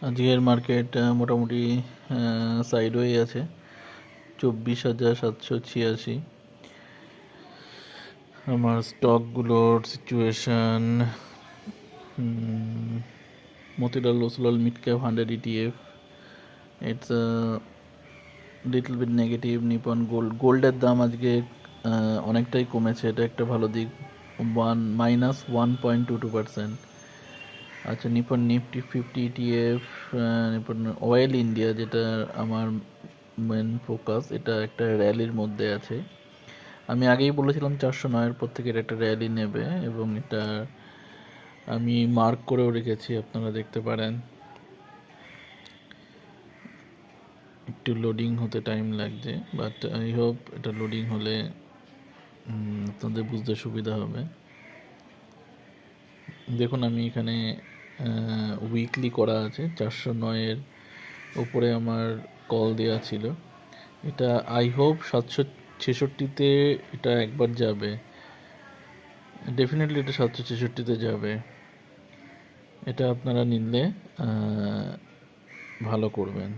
আজকের মার্কেট মোটামুটি সাইডওয়ে আছে 24,786। আমার স্টকগুলোর situation, Motilal Oswal mid cap 100 ETF, it's little bit negative. Nippon গোল্ডের দাম আজকে অনেকটাই কমেছে, এটা একটা ভালো দিক, -1.22%। আচ্ছা, Nippon Nifty 50 ETF, Nippon oil India, যেটা আমার মেন ফোকাস, এটা একটা র্যালির মধ্যে আছে। আমি আগেই বলেছিলাম 409-এর পর থেকে এটা একটা র্যালি নেবে, এবং এটা আমি মার্ক করেও রেখেছি, আপনারা দেখতে পারেন। একটু লোডিং হতে টাইম লাগছে, বাট আই হোপ এটা লোডিং হলে আপনাদের বুঝতে সুবিধা হবে। দেখুন, আমি এখানে উইকলি করা আছে, 409-এর উপরে আমার কল দেওয়া ছিল। এটা আই হোপ 766-তে এটা একবার যাবে, ডেফিনেটলি এটা 766-তে যাবে। এটা আপনারা নিলে ভালো করবেন।